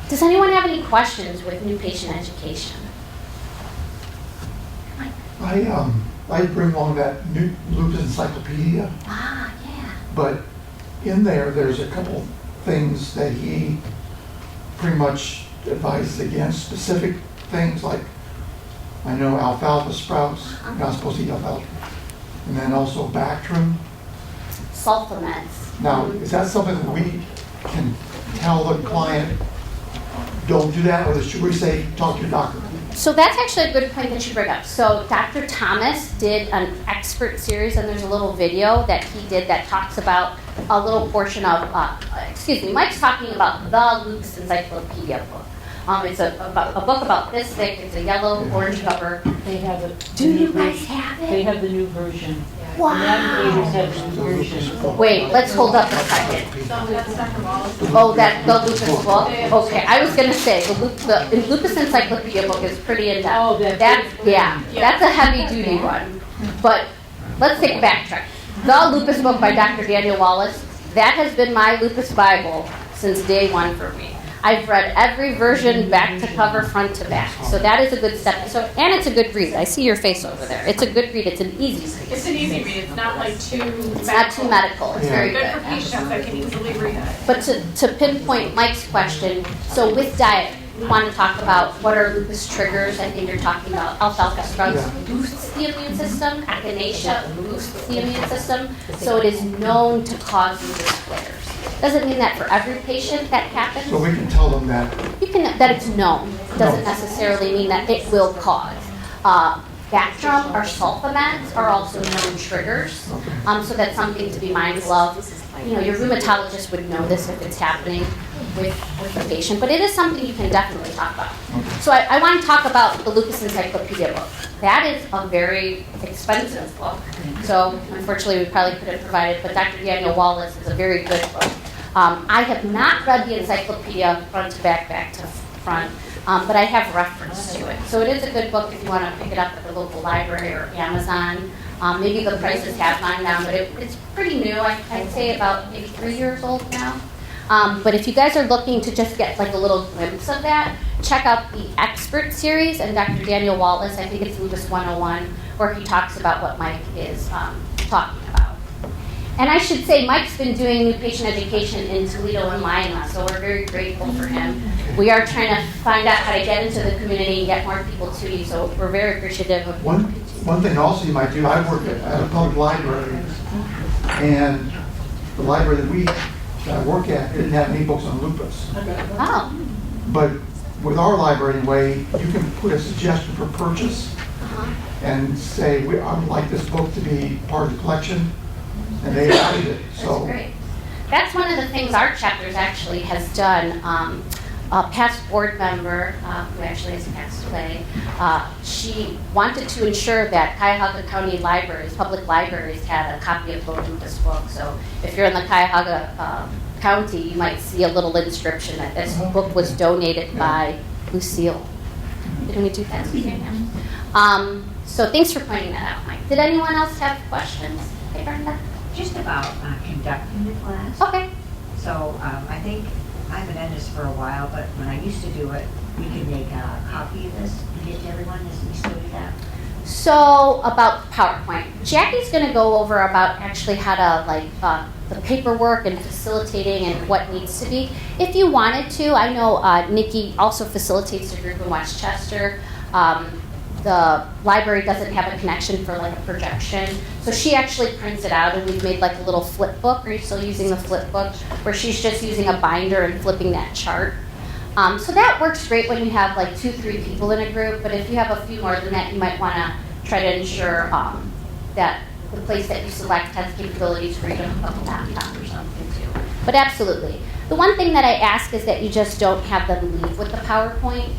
Does anyone have any questions with new patient education? I bring along that new Lupus encyclopedia, Ah, yeah. but in there's a couple things that he pretty much advises against, specific things like, I know alfalfa sprouts, you're not supposed to eat alfalfa, and then also Bactrim. Supplements. Now, is that something that we can tell the client, don't do that, or should we say, talk to your doctor? So that's actually a good point that you bring up. So Dr. Thomas did an expert series, and there's a little video that he did that talks about a little portion of, Mike's talking about the Lupus Encyclopedia book. It's a book about this thick. It's a yellow, orange cover. They have it. Do you guys have it? They have the new version. Wow. The navigators have the new version. Wait, let's hold up a second. Oh, the Lupus book? Okay, I was going to say, the Lupus Encyclopedia book is pretty in-depth. Oh, that's a heavy-duty one. But let's take a backtrack. The Lupus book by Dr. Daniel Wallace, that has been my Lupus Bible since day one for me. I've read every version back to cover, front to back. So that is a good step. And it's a good read. I see your face over there. It's a good read. It's an easy read. It's an easy read. It's not like too It's not too medical. It's very good good. for patients that can easily read it. But to pinpoint Mike's question, so with diet, we want to talk about what are lupus triggers. I think you're talking about alfalfa sprouts boosts the immune system. Echinacea boosts the immune system. So it is known to cause lupus flares. Doesn't mean that for every patient that happens. So we can tell them that. That it's known. Doesn't necessarily mean that it will cause. Bactrim or sulfameds are also known triggers. So that's something to be mindful of. Your rheumatologist would know this if it's happening with the patient, but it is something you can definitely talk about. So I want to talk about the Lupus Encyclopedia book. That is a very expensive book. So unfortunately we probably couldn't provide it, but Dr. Daniel Wallace is a very good book. I have not read the encyclopedia front to back, back to front, but I have reference to it. So it is a good book if you want to pick it up at the local library or Amazon. Maybe the prices have gone down, but it's pretty new. I'd say about maybe 3 years old now. But if you guys are looking to just get like a little glimpse of that, check out the expert series and Dr. Daniel Wallace. I think it's Lupus 101, where he talks about what Mike is talking about. And I should say, Mike's been doing new patient education in Toledo and Lima, so we're very grateful for him. We are trying to find out how to get into the community and get more people to you, so we're very appreciative of One thing also you might do, I work at a public library, and the library that I work at didn't have any books on lupus. Oh. But with our library anyway, you can put a suggestion for purchase and say, I would like this book to be part of the collection, and they added it. That's great. That's one of the things our chapters actually has done. A past board member, who actually has passed away, she wanted to ensure that Cuyahoga County libraries, public libraries, had a copy of the Lupus book. So if you're in the Cuyahoga County, you might see a little inscription that this book was donated by Lucille. Didn't we do that? So thanks for pointing that out, Mike. Did anyone else have questions? Hey, Brenda? Just about conducting the class. Okay. So I think I haven't done this for a while, but when I used to do it, we could make a copy of this and get to everyone. Does we still do that? So about PowerPoint, Jackie's going to go over about actually how to the paperwork and facilitating and what needs to be. If you wanted to, I know Nikki also facilitates a group in Westchester. The library doesn't have a connection for like a projection, so she actually prints it out, and we've made like a little flip book. Are you still using the flip book, where she's just using a binder and flipping that chart? So that works great when you have like 2-3 people in a group, but if you have a few more than that, you might want to try to ensure that the place that you select has capabilities for you to hook up a laptop or something too. But absolutely. The one thing that I ask is that you just don't have them leave with the PowerPoint.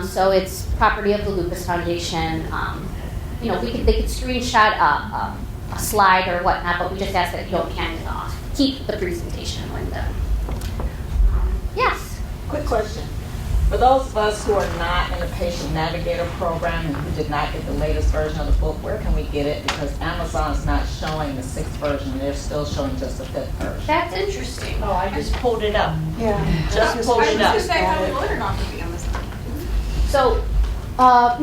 So it's property of the Lupus Foundation. They could screenshot a slide or whatnot, but we just ask that you don't hand it off. Keep the presentation when done. Yes? Quick question. For those of us who are not in the Patient Navigator program and who did not get the latest version of the book, where can we get it? Because Amazon's not showing the 6th version, they're still showing just the 5th version. That's interesting. Oh, I just pulled it up. Yeah. Just pulled I was it gonna up. say, how we ordered off of Amazon. So,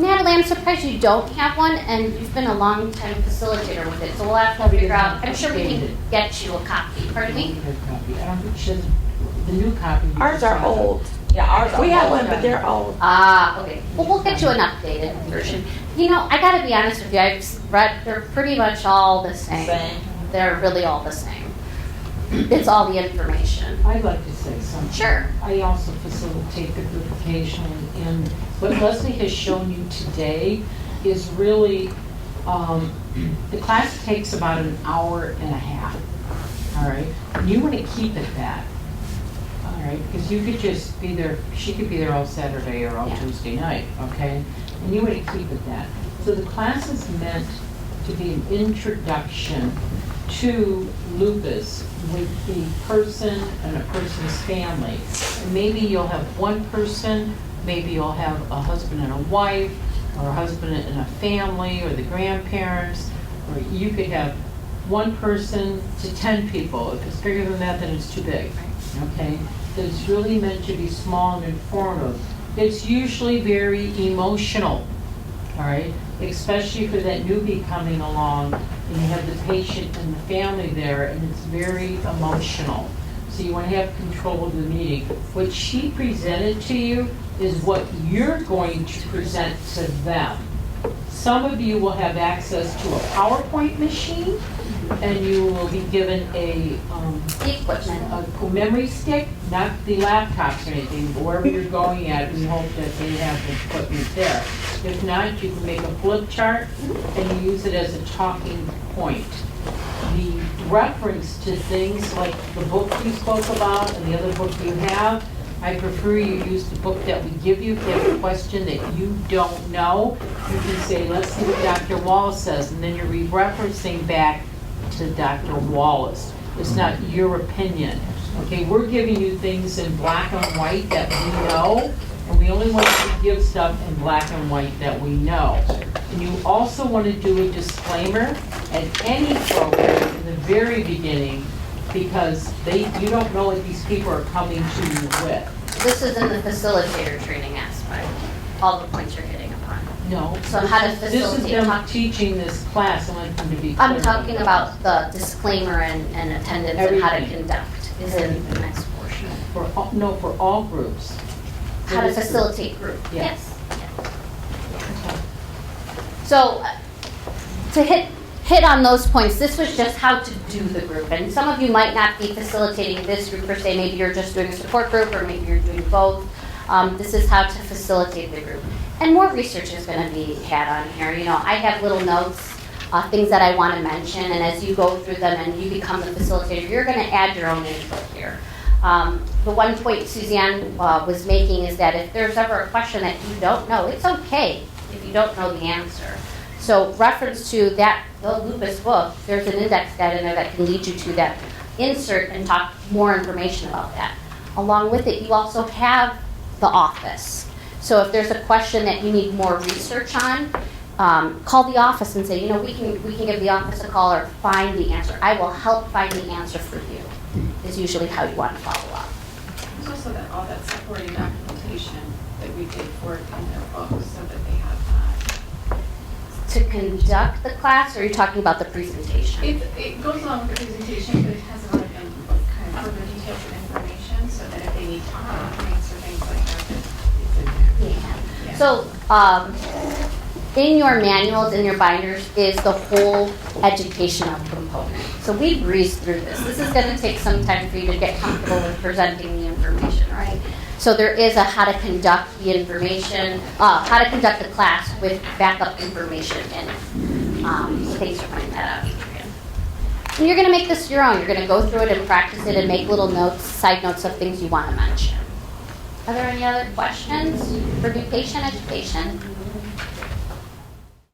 Natalie, I'm surprised you don't have one, and you've been a long time facilitator with it, so we'll have to figure out, I'm sure we can get you a copy. Pardon me? I don't think she has the new copy. we Ours just are saw. old. Yeah, ours are. We have all one, but done. they're old. Ah, okay. Well, we'll get you an updated version. You know, I gotta be honest with you, I've read, they're pretty much all the same. Same. They're really all the same. It's all the information. I'd like to say something. Sure. I also facilitate the group occasionally, and what Leslie has shown you today is really, the class takes about an hour and a half, all right? And you want to keep it that, all right? Because you could just be there, she could be there all Saturday or all Yeah. Tuesday night, okay? And you want to keep it that. So the class is meant to be an introduction to lupus with the person and a person's family. And maybe you'll have one person, maybe you'll have a husband and a wife, or a husband and a family, or the grandparents, or you could have one person to 10 people. If it's bigger than that, then it's too big, okay? But it's really meant to be small and informative. It's usually very emotional, all right? Especially for that newbie coming along, and you have the patient and the family there, and it's very emotional. So you want to have control of the meeting. What she presented to you is what you're going to present to them. Some of you will have access to a PowerPoint machine, and you will be given a The equipment. a memory stick, not the laptops or anything, but wherever you're going at, we hope that they have the equipment there. If not, you can make a flip chart and you use it as a talking point. The reference to things like the book you spoke about and the other book you have, I prefer you use the book that we give you. If you have a question that you don't know, you can say, let's see what Dr. Wallace says, and then you're referencing back to Dr. Wallace. It's not your opinion. Okay, we're giving you things in black and white that we know, and we only want you to give stuff in black and white that we know. And you also want to do a disclaimer at any program in the very beginning, because you don't know what these people are coming to you with. This is in the facilitator training aspect, all the points you're hitting upon. No. So how does This is facilitate them talk? teaching this class. I want them to be clear. I'm talking about the disclaimer and attendance and how to Everything. conduct is in the next portion. For all groups. How to facilitate group. Yeah. Yes. So to hit on those points, this was just how to do the group. And some of you might not be facilitating this group per se. Maybe you're just doing a support group, or maybe you're doing both. This is how to facilitate the group. And more research is going to be had on here. You know, I have little notes, things that I want to mention, and as you go through them and you become the facilitator, you're going to add your own input here. The one point Suzanne was making is that if there's ever a question that you don't know, it's okay if you don't know the answer. So reference to that, the Lupus book, there's an index guide in there that can lead you to that insert and talk more information about that. Along with it, you also have the office. So if there's a question that you need more research on, call the office and say, you know, we can give the office a call or find the answer. I will help find the answer for you, is usually how you want to follow up. There's also all that supporting documentation that we did for it in their books so that they have that. To conduct the class, or are you talking about the presentation? It goes along with the presentation, but it has a lot of kind of further details and information so that if they need to answer things like that, Yeah. So, in your manuals, in your binders, is the whole educational component. So we breezed through this. This is going to take some time for you to get comfortable with presenting the information, right? So there is a how to conduct the information, how to conduct the class with backup information in it. So thanks for pointing that out, Adrian. And you're going to make this your own. You're going to go through it and practice it and make little notes, side notes of things you want to mention. Are there any other questions for new patient education?